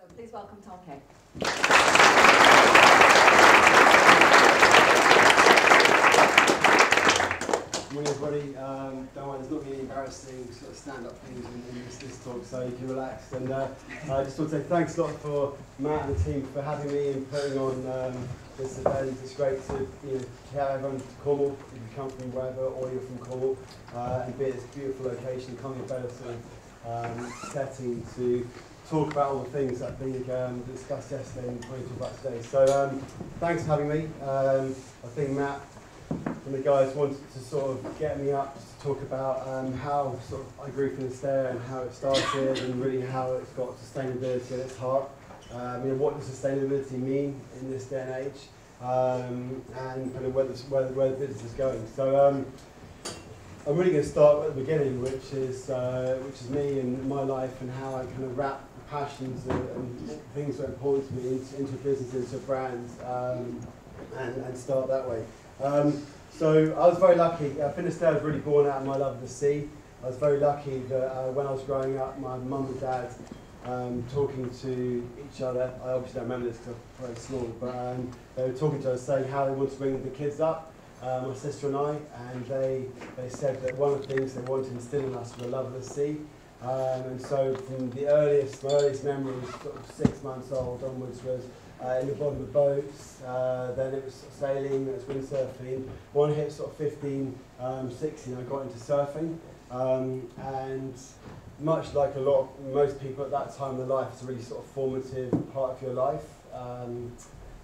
So please welcome Tom King. Morning everybody. Don't worry, there's not really embarrassing sort of stand-up things in this talk, so you can relax. And I just want to say thanks a lot for Matt and the team for having me and putting on this event. It's great to have everyone to Cornwall, if you come from wherever or you're from Cornwall, and be at this beautiful location. Can't be a better sort of setting to talk about all the things that have been discussed yesterday and probably talk about today. So thanks for having me. I think Matt and the guys wanted to sort of get me up to talk about how sort of I grew from the stair and how it started and really how it's got sustainability at its heart. What does sustainability mean in this day and age, and kind of where the business is going. So I'm really going to start at the beginning, which is me and my life and how I kind of wrap passions and things that are important to me into a business, into a brand, and start that way. So I was very lucky. Finisterre was really born out of my love of the sea. I was very lucky that when I was growing up, my mum and dad talking to each other. I obviously don't remember this because I'm very small, but they were talking to us saying how they wanted to bring the kids up, my sister and I, and they said that one of the things they wanted to instill in us was a love of the sea. And so from my earliest memories, sort of 6 months old onwards, was in the bottom of boats, then it was sailing, it was windsurfing. When I hit sort of 15, 16, I got into surfing, and much like most people at that time in their life, it's a really sort of formative part of your life.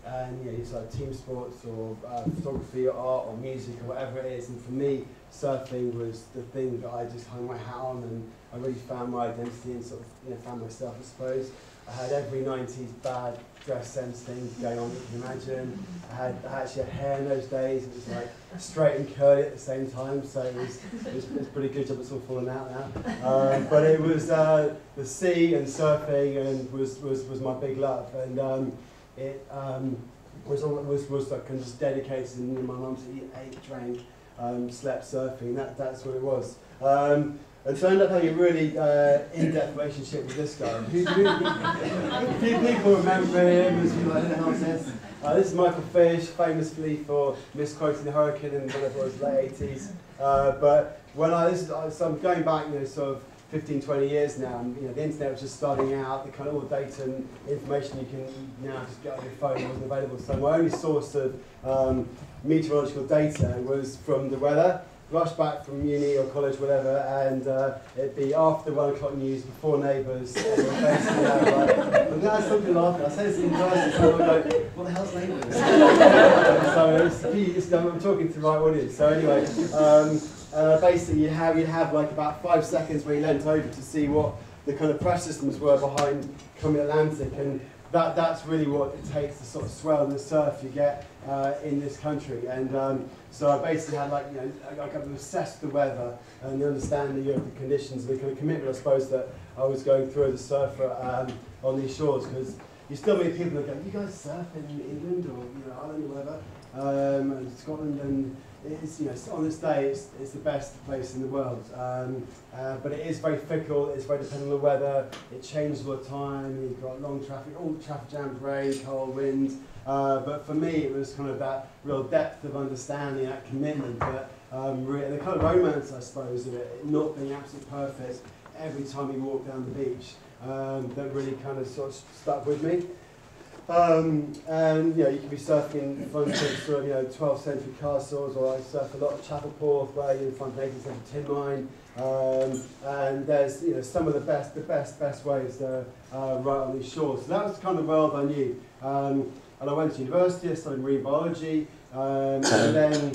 And it's like team sports or photography or art or music or whatever it is. And for me, surfing was the thing that I just hung my hat on, and I really found my identity and sort of found myself, I suppose. I had every 90s bad dress sense thing going on, you can imagine. I actually had hair in those days. It was like straight and curly at the same time, so it was pretty good job. It's all fallen out now. But it was the sea and surfing and was my big love, and it was like just dedicated. And my mum to eat, ate, drank, slept surfing. That's what it was. And so I ended up having a really in-depth relationship with this guy. A few people remember him as like, who the hell is this? This is Michael Fish, famously for misquoting the hurricane in whatever it was, late 80s. But when so I'm going back, sort of 15, 20 years now, and the internet was just starting out. The kind of all the data and information you can now just get on your phone wasn't available. So my only source of meteorological data was from the weather. Rush back from uni or college, whatever, and it'd be after the 1 o'clock news, before Neighbours. And that's something laughing. I say this in person, so I'm like, what the hell's Neighbours? So I'm talking to the right audience. So anyway, basically you'd have like about 5 seconds where you leant over to see what the kind of press systems were behind coming Atlantic, and that's really what it takes to sort of swell the surf you get in this country. And so I basically had I got to assess the weather and the understanding of the conditions, and the kind of commitment I suppose that I was going through as a surfer on these shores, because you still meet people that go, you guys surf in England or Ireland or whatever, and Scotland, and it's on this day it's the best place in the world, but it is very fickle. It's very dependent on the weather. It changes all the time. You've got long traffic, all the traffic jams, rain, cold, wind. But for me, it was kind of that real depth of understanding, that commitment, that the kind of romance, I suppose, of it not being absolutely perfect every time you walk down the beach, that really kind of sort of stuck with me. And you can be surfing in front of sort of 12th century castles, or I surf a lot of Chapel Porth, where you're in front of 18th century tin mine, and there's some of the best waves right on these shores. So that was the kind of world I knew. And I went to university. I studied marine biology, and then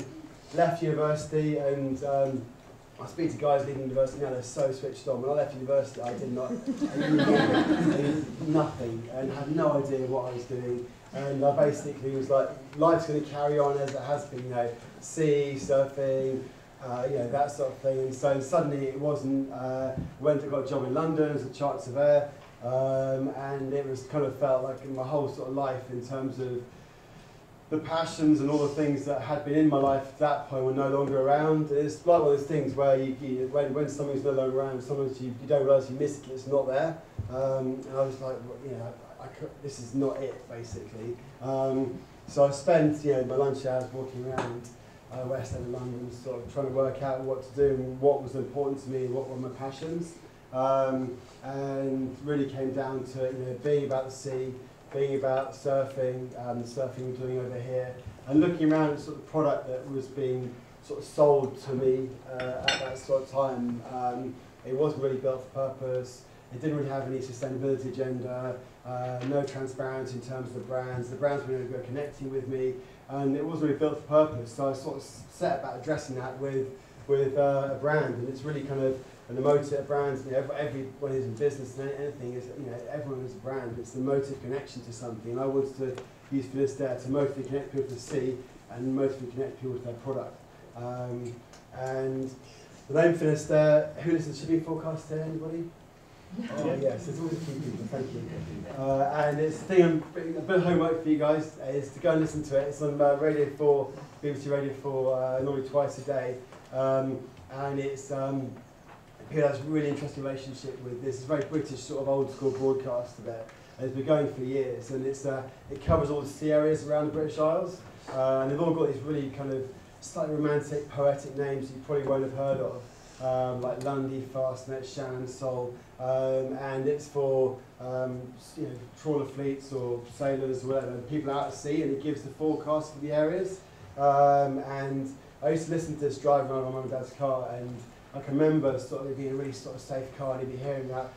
left university, and I speak to guys leaving university now, they're so switched on. When I left university, I knew nothing and had no idea what I was doing. And I basically was like, life's going to carry on as it has been, sea, surfing, that sort of thing. And so suddenly it wasn't, went and got a job in London as a chart surveyor, and it was kind of felt like my whole sort of life in terms of the passions and all the things that had been in my life at that point were no longer around. It's like one of those things where when something's no longer around, sometimes you don't realise you miss it, it's not there. And I was like, this is not it, basically. So I spent my lunch hours walking around West End of London, sort of trying to work out what to do and what was important to me, what were my passions, and really came down to being about the sea, being about surfing, surfing we're doing over here, and looking around at sort of product that was being sort of sold to me at that sort of time. It wasn't really built for purpose. It didn't really have any sustainability agenda, no transparency in terms of the brands. The brands were really connecting with me, and it wasn't really built for purpose. So I sort of set about addressing that with a brand, and it's really kind of an emotive brand. Everyone who's in business and anything is, everyone is a brand. It's the emotive connection to something, and I wanted to use Finisterre to emotively connect people to the sea and emotively connect people to their product. And the name Finisterre, who listens to Shipping Forecast here? Anybody? Oh yes, it's always a few people, thank you. And it's the thing, a bit of homework for you guys is to go and listen to it. It's on Radio 4, BBC Radio 4, normally twice a day. And it's people has a really interesting relationship with this. It's a very British sort of old school broadcast of it. And it's been going for years, and it covers all the sea areas around the British Isles. And they've all got these really kind of slightly romantic, poetic names you probably won't have heard of, like Lundy, Fastnet, Shannon, Sol, and it's for trawler fleets or sailors or whatever, people out at sea, and it gives the forecast for the areas. And I used to listen to this driving around my mum and dad's car, and I can remember sort of it being a really sort of safe car, and you'd be hearing that,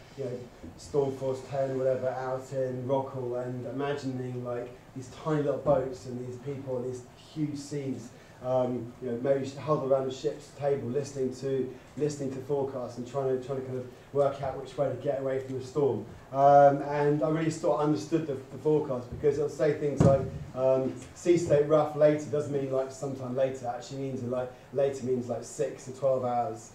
Storm Force 10, whatever, out in Rockall, and imagining like these tiny little boats and these people and these huge seas. Maybe huddled around the ship's table, listening to forecasts and trying to kind of work out which way to get away from the storm. And I really sort of understood the forecast, because it'll say things like sea state rough later doesn't mean like sometime later. It actually means like later means like 6 to 12 hours.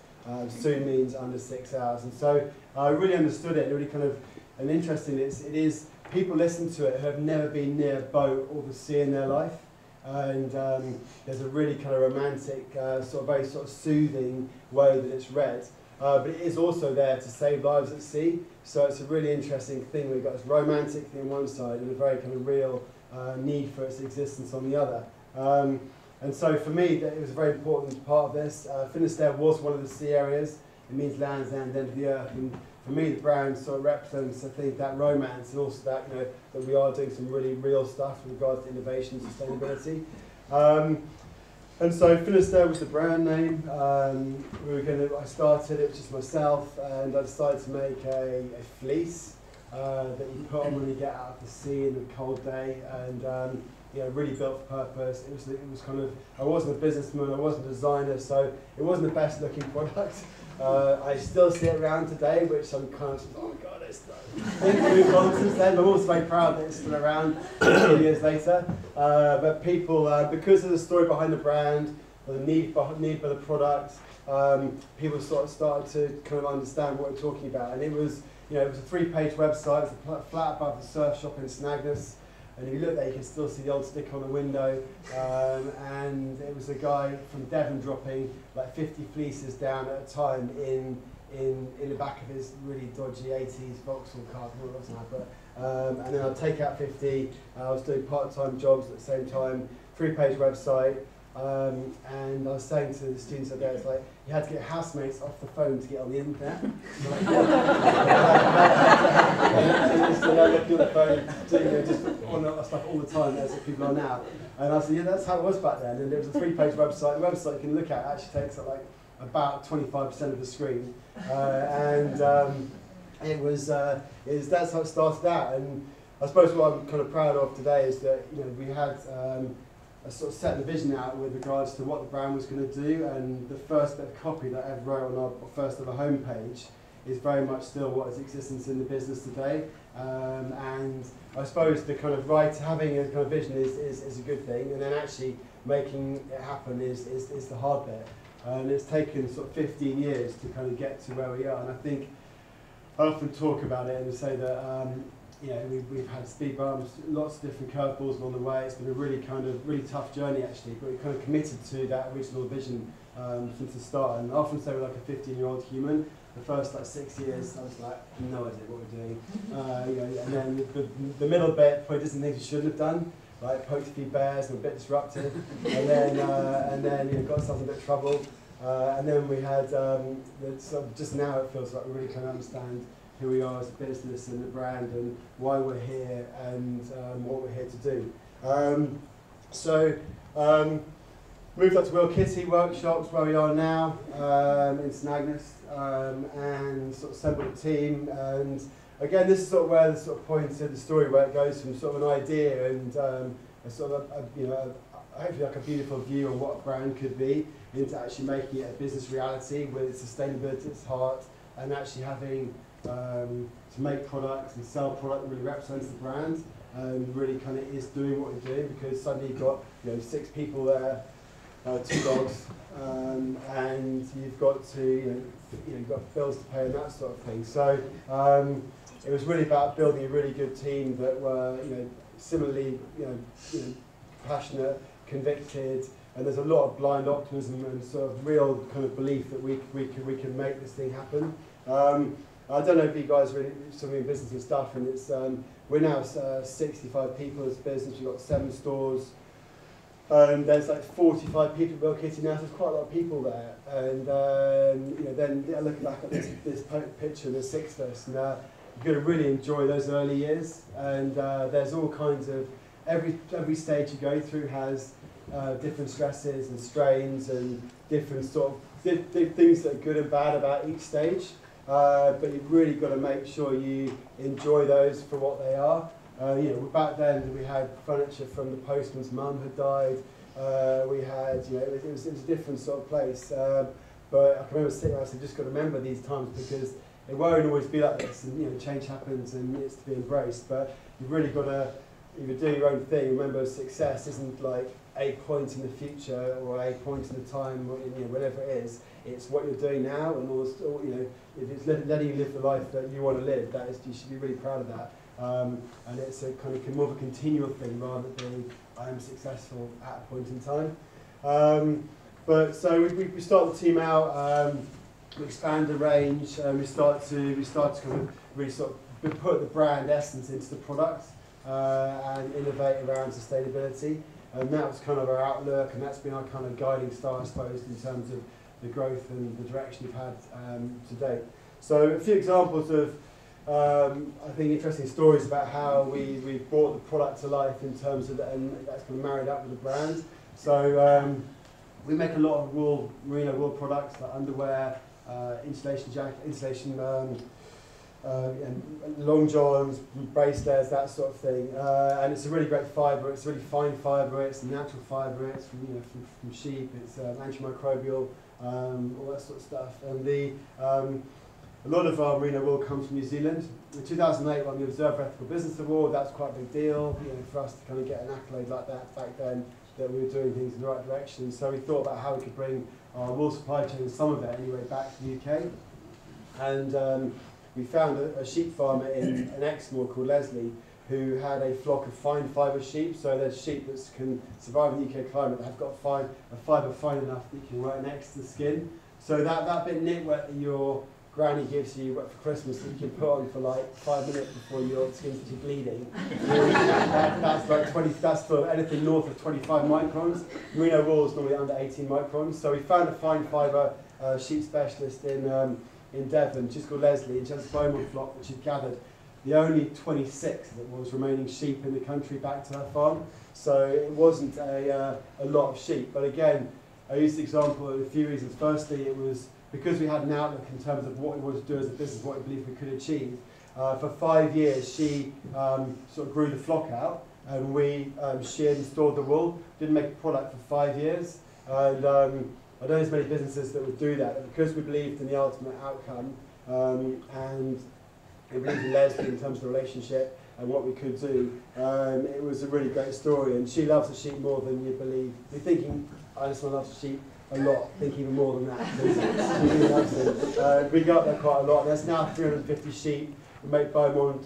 Soon means under 6 hours. And so I really understood it. Really kind of, and interesting. It is people listen to it who have never been near a boat or the sea in their life. And there's a really kind of romantic, very soothing way that it's read. But it is also there to save lives at sea. So it's a really interesting thing. We've got this romantic thing on one side and a very kind of real need for its existence on the other. And so for me, it was a very important part of this. Finisterre was one of the sea areas. It means land's end, end of the earth. And for me, the brand sort of represents, I think, that romance, and also that that we are doing some really real stuff with regards to innovation and sustainability. And so Finisterre was the brand name. I started it just myself, and I decided to make a fleece that you put on when you get out of the sea in a cold day, and really built for purpose. It was kind of, I wasn't a businessman, I wasn't a designer, so it wasn't the best looking product. I still see it around today, which I'm kind of, oh my god, it's moved on since then. I'm also very proud that it's still around 15 years later. But people, because of the story behind the brand, the need for the product, people sort of started to kind of understand what we're talking about. And it was a 3-page website. It's a flat above the surf shop in Snagness. And if you look there, you can still see the old sticker on the window. And it was a guy from Devon dropping like 50 fleeces down at a time in the back of his really dodgy 80s Vauxhall car. And then I'd take out 50. I was doing part-time jobs at the same time. 3-page website. And I was saying to the students out there, it's like, you had to get housemates off the phone to get on the internet. Just looking at the phone, doing just on that stuff all the time, as people are now. And I said, yeah, that's how it was back then. And there was a 3-page website. The website you can look at actually takes up like about 25% of the screen. That's how it started out. And I suppose what I'm kind of proud of today is that we had I sort of set the vision out with regards to what the brand was going to do, and the first bit of copy that I ever wrote on our first ever homepage is very much still what is existence in the business today. And I suppose the kind of having a kind of vision is a good thing, and then actually making it happen is the hard bit. And it's taken sort of 15 years to kind of get to where we are, and I think I often talk about it and say that we've had speed bumps, lots of different curveballs along the way. It's been a really tough journey actually, but we kind of committed to that original vision since the start. And I often say we're like a 15-year-old human. The first like 6 years, I was like, no idea what we're doing. And then the middle bit, probably did some things we shouldn't have done, like poked a few bears and a bit disruptive. And then got ourselves in a bit of trouble. And then we had, just now it feels like we really kind of understand who we are as a business and the brand and why we're here and what we're here to do. Moved up to Will Kitty Workshops, where we are now, in St Agnes, and sort of assembled a team. And again, this is sort of where the sort of point of the story, where it goes from sort of an idea and a sort of hopefully like a beautiful view on what a brand could be, into actually making it a business reality with sustainability at its heart, and actually having to make products and sell product that really represents the brand and really kind of is doing what we're doing, because suddenly you've got 6 people there. 2 dogs, and you've got to, you've got bills to pay and that sort of thing. So it was really about building a really good team that were, similarly, passionate, convicted, and there's a lot of blind optimism and sort of real kind of belief that we can make this thing happen. I don't know if you guys are really in business and stuff, and it's we're now 65 people as a business. We've got 7 stores. There's like 45 people at Will Kitty now, so there's quite a lot of people there. And then looking back at this picture, the 6 of us, and you're going to really enjoy those early years. And there's all kinds of, every stage you go through has different stresses and strains and different sort of things that are good and bad about each stage. But you've really got to make sure you enjoy those for what they are. Back then we had furniture from the postman's mum had died. We had, it was a different sort of place. But I can remember sitting there and saying, just got to remember these times, because it won't always be like this, and change happens and it's to be embraced. But you've really got to, if you're doing your own thing, remember success isn't like a point in the future or a point in the time, or whatever it is. It's what you're doing now, and also, if it's letting you live the life that you want to live, that is, you should be really proud of that. And it's a kind of more of a continual thing rather than I am successful at a point in time. But so we start the team out, we expand the range, we start to kind of really sort of put the brand essence into the product and innovate around sustainability. And that was kind of our outlook, and that's been our kind of guiding star, I suppose, in terms of the growth and the direction we've had to date. So a few examples of I think interesting stories about how we brought the product to life in terms of, and that's kind of married up with the brand. So we make a lot of merino wool products like underwear, insulation jacket, and long johns, bracelets, that sort of thing. And it's a really great fibre. It's a really fine fibre. It's a natural fibre. It's from sheep. It's antimicrobial, all that sort of stuff. And a lot of our merino wool comes from New Zealand. In 2008, won the Observer Ethical Business Award. That's quite a big deal, for us to kind of get an accolade like that back then, that we were doing things in the right direction. So we thought about how we could bring our wool supply chain, some of it anyway, back to the UK. And we found a sheep farmer in Exmoor called Leslie, who had a flock of fine fibre sheep. So there's sheep that can survive in the UK climate that have got a fibre fine enough that you can right next to the skin. So that bit knitwear that your granny gives you for Christmas that you can put on for like 5 minutes before your skin's actually bleeding. That's like 20. That's for anything north of 25 microns. Merino wool is normally under 18 microns. So we found a fine fibre sheep specialist in Devon, she's called Leslie, and she has a bowman flock which she'd gathered the only 26 that was remaining sheep in the country back to her farm. So it wasn't a lot of sheep. But again, I used the example of a few reasons. Firstly, it was because we had an outlook in terms of what we wanted to do as a business, what we believed we could achieve. For 5 years, she sort of grew the flock out, and we sheared and stored the wool. Didn't make a product for 5 years. And I don't know there's many businesses that would do that, but because we believed in the ultimate outcome, and we believed in Leslie in terms of the relationship and what we could do, it was a really great story. And she loves the sheep more than you believe. You're thinking, I just want to love the sheep a lot, think even more than that. She really loves them. We got there quite a lot. There's now 350 sheep. We make bowman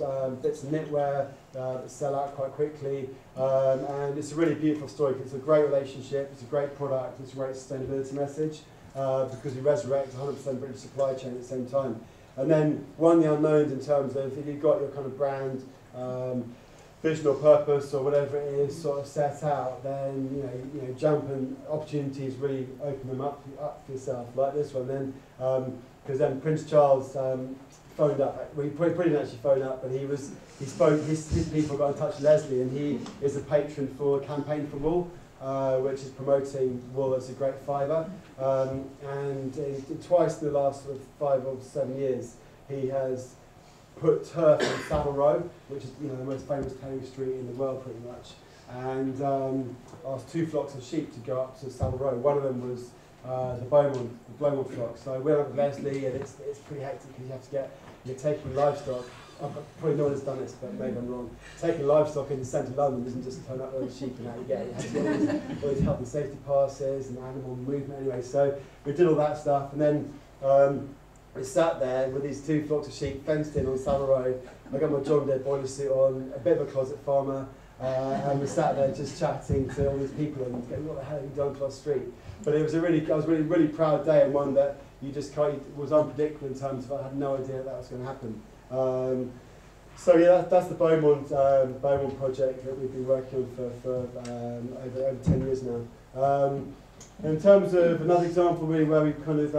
bits of knitwear that sell out quite quickly, and it's a really beautiful story. It's a great relationship, it's a great product, it's a great sustainability message. because we resurrect 100% British supply chain at the same time. And then one of the unknowns in terms of if you've got your kind of brand, vision or purpose or whatever it is sort of set out, then you know jumping opportunities really open them up for yourself, like this one. Then because then Prince Charles phoned up. Well, he probably didn't actually phone up, but he spoke. His people got in touch with Leslie, and he is a patron for Campaign for Wool, which is promoting wool as a great fibre. And twice in the last sort of 5 or 7 years, he has put turf on Savile Row, which is the most famous tailoring street in the world pretty much, and asked 2 flocks of sheep to go up to Savile Row. One of them was the Beaumont flock. So I went up with Leslie, and it's pretty hectic because you're taking livestock. Probably no one has done this, but maybe I'm wrong. Taking livestock in the centre of London doesn't just turn up with sheep and out you get. You have to get all these health and safety passes and animal movement anyway. So we did all that stuff, and then we sat there with these 2 flocks of sheep fenced in on Savile Row. I got my John Deere boiler suit on, a bit of a closet farmer, and we sat there just chatting to all these people and going, what the hell have you done to our street? But it was I was really proud day, and one that you just was unpredictable in terms of I had no idea that was going to happen. So yeah, that's the Beaumont project that we've been working on for over 10 years now. In terms of another example really where we've kind of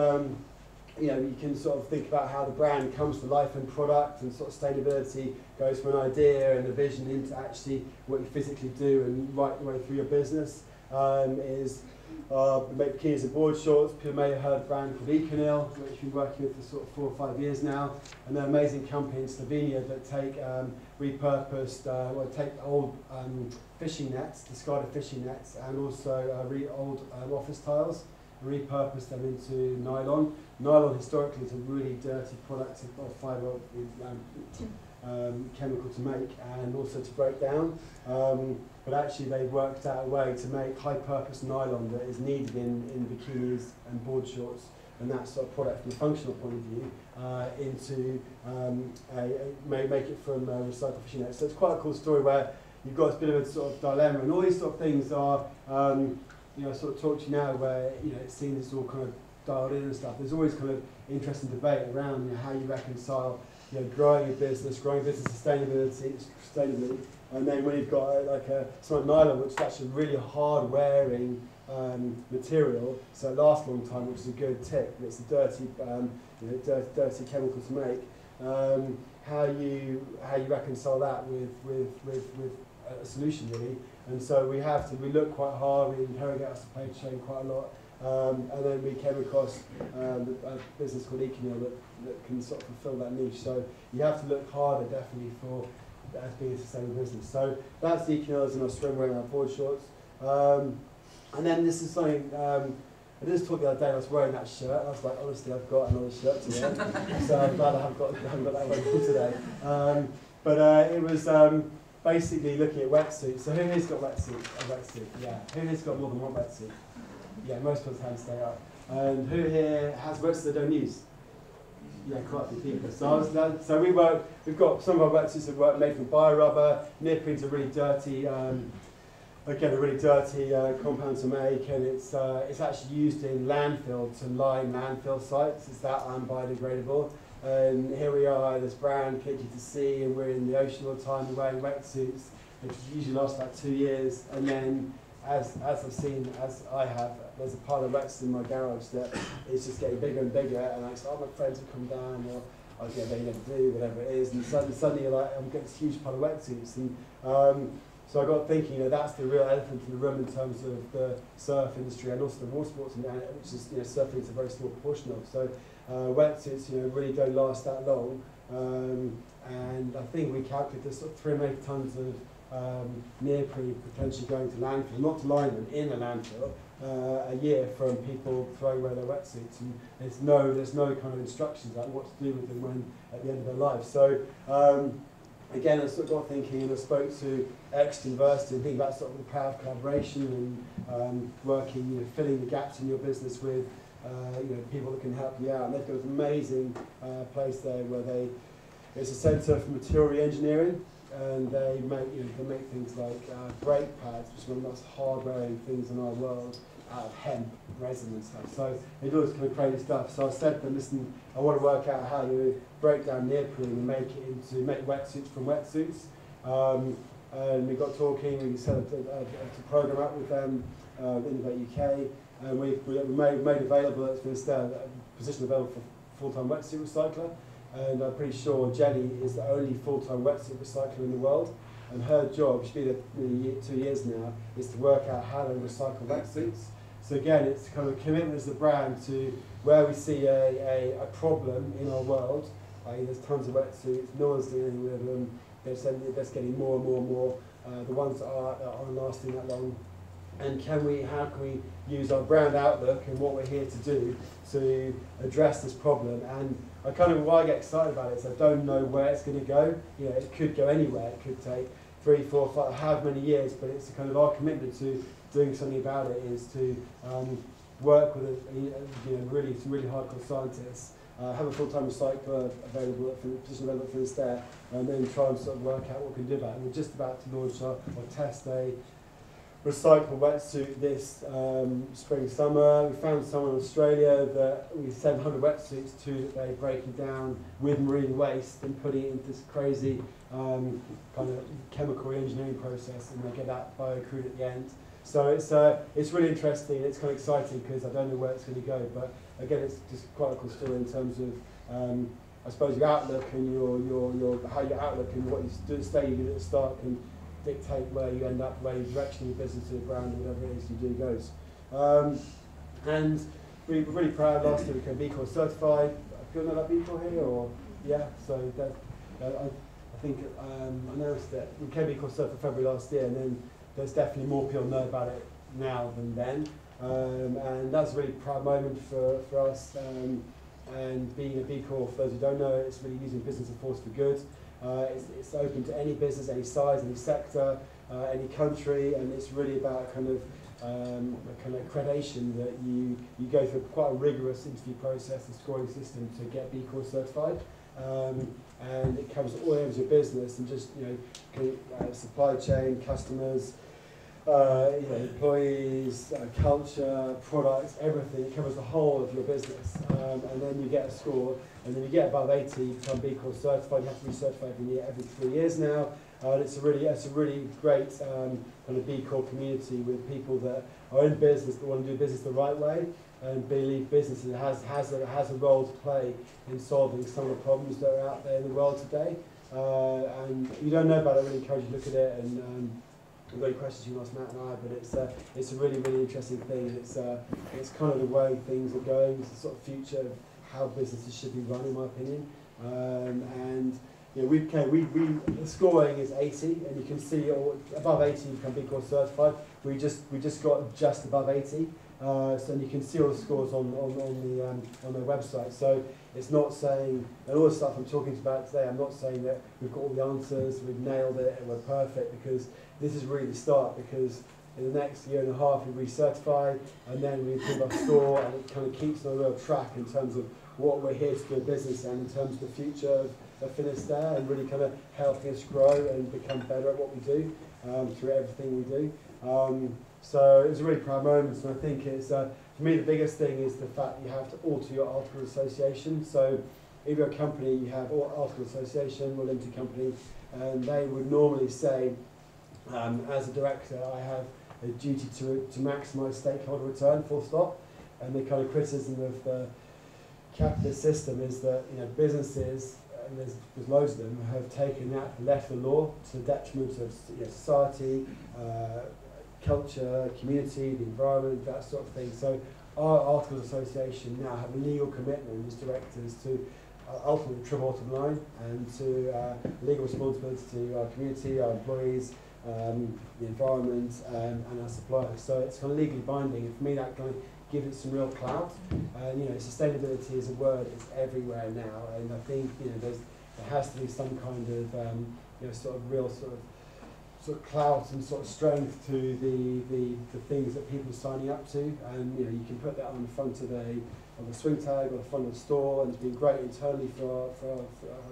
you can sort of think about how the brand comes to life and product, and sort of sustainability goes from an idea and a vision into actually what you physically do and right the way through your business. Is we make bikinis and board shorts. People may have heard of a brand called Econil, which we've been working with for sort of 4 or 5 years now, and they're an amazing company in Slovenia that take repurposed, take old fishing nets, discarded fishing nets, and also old office tiles, and repurpose them into nylon. Nylon historically is a really dirty product of fibre, chemical to make and also to break down. But actually they've worked out a way to make high-purpose nylon that is needed in bikinis and board shorts and that sort of product from a functional point of view into make it from recycled fishing nets. So it's quite a cool story where you've got a bit of a sort of dilemma, and all these sort of things are, sort of talk to you now where it seems it's all kind of dialed in and stuff. There's always kind of interesting debate around how you reconcile growing business sustainably, and then when you've got something like nylon, which is actually a really hard wearing material, so it lasts a long time, which is a good tip, but it's a dirty, dirty chemical to make. How you reconcile that with a solution really, and so we look quite hard, we interrogate our supply chain quite a lot. And then we came across a business called Econil that can sort of fulfill that niche. So you have to look harder, definitely, for as being a sustainable business. So that's the Econil in our swimwear and our board shorts. And then this is something, I just talked the other day, I was wearing that shirt. I was like, honestly, I've got another shirt to wear. So I'm glad I haven't got that one today. But it was basically looking at wetsuits. So who here's got a wetsuit? Yeah. Who here's got more than one wetsuit? Yeah, most people's hands stay up. And who here has wetsuits they don't use? Yeah, quite a few people. So we've got some of our wetsuits that work made from bio-rubber. Neoprene's a really dirty, compound to make, and it's actually used in landfill to line landfill sites. It's that unbiodegradable. And here we are, this brand, Kick You to Sea, and we're in the ocean all the time, we're wearing wetsuits, which usually last about 2 years, and then as I have, there's a pile of wetsuits in my garage that is just getting bigger and bigger, and I say, oh, my friends have come down, or they never do, whatever it is, and suddenly you're like, I'm getting this huge pile of wetsuits, and so I got thinking, that's the real elephant in the room in terms of the surf industry and also the water sports, which is surfing is a very small proportion of. So wetsuits, really don't last that long, and I think we calculate there's sort of 380 tons of neoprene potentially going to landfill, not to line them, in a landfill a year from people throwing away their wetsuits, and there's no kind of instructions about what to do with them when at the end of their life. So again, I sort of got thinking, and I spoke to Exeter University and thinking about sort of the power of collaboration and working, filling the gaps in your business with people that can help you out. And they've got an amazing place there where it's a centre for material engineering. And they make things like brake pads, which is one of the most hard-wearing things in our world, out of hemp resin and stuff. So they do all this kind of crazy stuff. So I said to them, listen, I want to work out how you break down neoprene and make wetsuits from wetsuits. And we got talking, we set up a program up with them, Innovate UK, and we made available, it's been a position available for full-time wetsuit recycler. And I'm pretty sure Jenny is the only full-time wetsuit recycler in the world. And her job, she's been there 2 years now, is to work out how to recycle wetsuits. So again, it's kind of a commitment as the brand to where we see a problem in our world, i.e. there's tons of wetsuits, no one's doing anything with them, they're just getting more and more and more, the ones that aren't lasting that long. And how can we use our brand outlook and what we're here to do to address this problem? And why I get excited about it is I don't know where it's going to go. You know, it could go anywhere. It could take 3, 4, 5, however many years. But it's kind of our commitment to doing something about it is to work with really hardcore scientists, have a full-time recycler available for the position available for us there, and then try and sort of work out what we can do about it. We're just about to launch or test a recycle wetsuit this spring, summer. We found someone in Australia that we send 100 wetsuits to, that they break it down with marine waste and put it into this crazy kind of chemical engineering process, and they get that bio-crude at the end. So it's really interesting, it's kind of exciting because I don't know where it's going to go, but again, it's just quite a cool story in terms of I suppose your outlook and how your outlook and what you do, stay you do at the start can dictate where you end up, where your direction of your business or your brand, whatever it is you do goes. And we were really proud last year we became B Corp certified. Do you know that B Corp here? Or yeah, so that, I think I announced that we became B Corp certified February last year, and then there's definitely more people know about it now than then. And that's a really proud moment for us. And being a B Corp, for those who don't know, it's really using business and force for good. It's open to any business, any size, any sector, any country, and it's really about kind of accreditation that you go through quite a rigorous interview process and scoring system to get B Corp certified. And it covers all areas of business and just supply chain, customers, employees, culture, products, everything. It covers the whole of your business, and then you get a score. And then you get above 80, you become B Corp certified. You have to recertify every 3 years now. And it's a really great kind of B Corp community with people that are in business that want to do business the right way and believe business has a role to play in solving some of the problems that are out there in the world today. And you don't know about it, I really encourage you to look at it. And if you've got any questions, you can ask Matt and I. But it's a really interesting thing. It's kind of the way things are going. It's the sort of future of how businesses should be run, in my opinion. And the scoring is 80, and you can see above 80 you become B Corp certified. We just got just above 80, so you can see all the scores on their website. So it's not saying, and all the stuff I'm talking about today, I'm not saying that we've got all the answers, we've nailed it, and we're perfect, because this is really the start. Because in the next year and a half we recertify, and then we improve our score, and it kind of keeps on a real track in terms of what we're here to do in business and in terms of the future of Finisterre, and really kind of helping us grow and become better at what we do through everything we do. So it was a really proud moment, and I think it's, for me, the biggest thing is the fact that you have to alter your article association. So if you're a company, you have article association or limited company, and they would normally say, as a director, I have a duty to maximise stakeholder return, full stop. And the kind of criticism of the capitalist system is that businesses, and there's loads of them, have taken that left the law to the detriment of society, culture, community, the environment, that sort of thing. So our Articles Association now have a legal commitment as directors to ultimately trim bottom line and to legal responsibility to our community, our employees, the environment, and our suppliers. So it's kind of legally binding, and for me that kind of gives it some real clout. Sustainability is a word, it's everywhere now, and I think there has to be some kind of sort of real sort of clout and sort of strength to the things that people are signing up to, and you can put that on the front of a the swing tag or the front of the store, and it's been great internally for our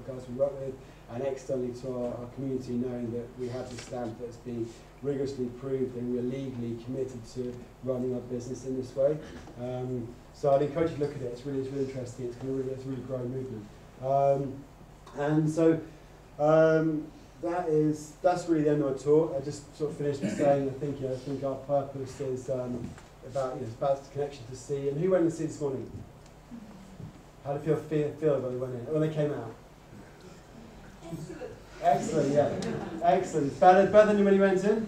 guys we work with, and externally to our community, knowing that we have this stamp that's been rigorously approved and we're legally committed to running our business in this way. So I'd encourage you to look at it. It's really interesting. It's a really growing movement. And so that's really the end of my talk. I just sort of finished by saying I think our purpose is about it's about the connection to sea. And who went to sea this morning? How did you feel when they came out? Excellent, yeah. Excellent. Better than when you went in?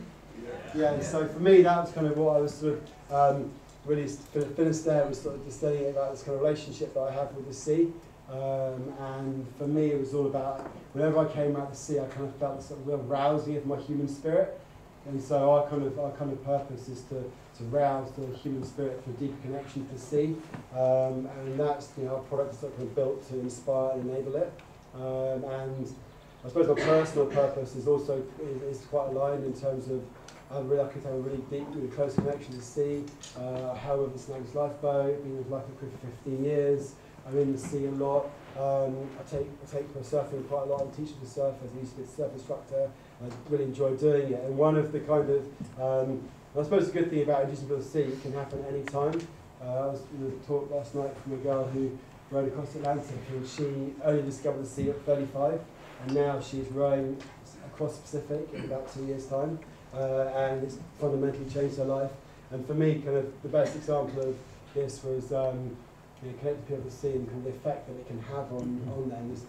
Yeah, so for me that was kind of what I was sort of really finished there, was sort of just studying about this kind of relationship that I have with the sea. And for me it was all about, whenever I came out of the sea I kind of felt this sort of real rousing of my human spirit. And so our kind of purpose is to rouse the human spirit for a deeper connection to the sea. And that's, our product is sort of built to inspire and enable it. And I suppose my personal purpose is also is quite aligned in terms of I'm really lucky to have a really deep, really close connection to the sea. I held with the Snags lifeboat, been with lifeboat crew for 15 years. I'm in the sea a lot. I take my surfing quite a lot. I'm teaching to surf as I used to be a surf instructor. I really enjoy doing it. And one of the kind of, I suppose the good thing about introducing people to the sea, it can happen any time. I was in a talk last night from a girl who rowed across the Atlantic, and she only discovered the sea at 35, and now she's rowing across the Pacific in about 2 years' time, and it's fundamentally changed her life. And for me, kind of the best example of this was connecting people to the sea and kind of the effect that it can have on them. Is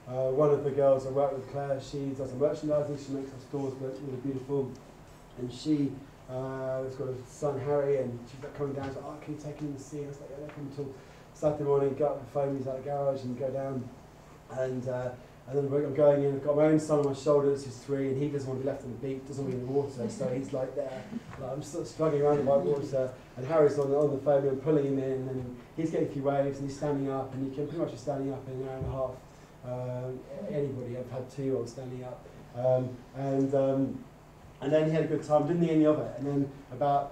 one of the girls I work with, Claire, she does merchandising, she makes our stores look really beautiful, and she has got a son, Harry, and she's like coming down, she's like, oh, can you take him in the sea? I was like, yeah, they'll come until Saturday morning, go up the phone, he's out of the garage, and go down, and then I'm going in, I've got my own son on my shoulders, who's 3, and he doesn't want to be left on the beach, doesn't want to be in the water, so he's like there, like, I'm sort of struggling around in my water, and Harry's on the phone, and I'm pulling him in, and he's getting a few waves, and he's standing up, and you can pretty much be standing up in an hour and a half. Anybody, I've had 2-year-olds standing up, and then he had a good time, didn't think any of it, and then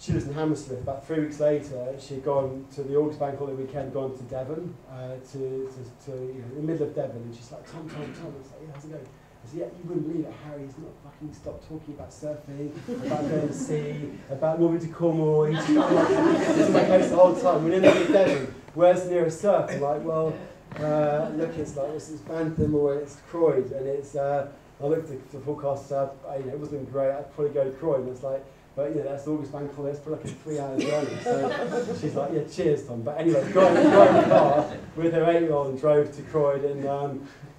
she lives in Hammersmith, about 3 weeks later, she'd gone to the August Bank Holiday weekend, gone to Devon, in the middle of Devon, and she's like, Tom, I was like, yeah, how's it going? I said, yeah, you wouldn't believe it, Harry's not fucking stopped talking about surfing, about going to sea, about moving to Cornwall, he's just like, this is my case the whole time, we're in the middle of Devon, where's the nearest surf? I'm like, well, look, it's like, it's Bantham or it's Croyd, and it's, I looked at the forecast, it wasn't great, I'd probably go to Croyd, and it's like, but that's August Bank Holiday, it's probably like a 3-hour journey. So she's like, yeah, cheers, Tom. But anyway, got in the car with her 8-year-old and drove to Croyd, and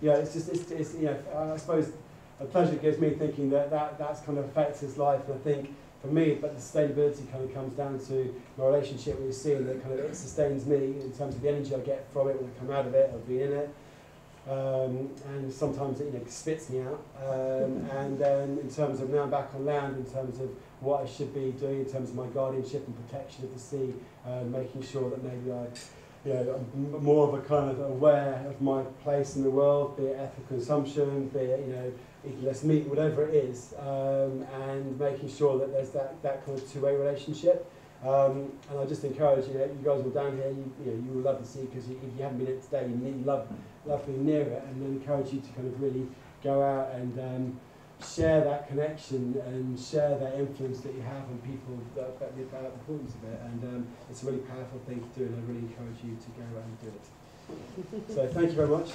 it's I suppose a pleasure it gives me thinking that's kind of affects his life, and I think for me, but the sustainability kind of comes down to my relationship with the sea, and that kind of it sustains me in terms of the energy I get from it when I come out of it, I've been in it. And sometimes it spits me out, and then in terms of now I'm back on land, in terms of what I should be doing in terms of my guardianship and protection of the sea, making sure that maybe I'm more of a kind of aware of my place in the world, be it ethical consumption, be it eating less meat, whatever it is, and making sure that there's that kind of two-way relationship. And I just encourage you guys all down here, you will love the sea, because if you haven't been in it today, you need love being near it, and then encourage you to kind of really go out and share that connection and share that influence that you have on people about the importance of it. And it's a really powerful thing to do, and I really encourage you to go out and do it. So thank you very much.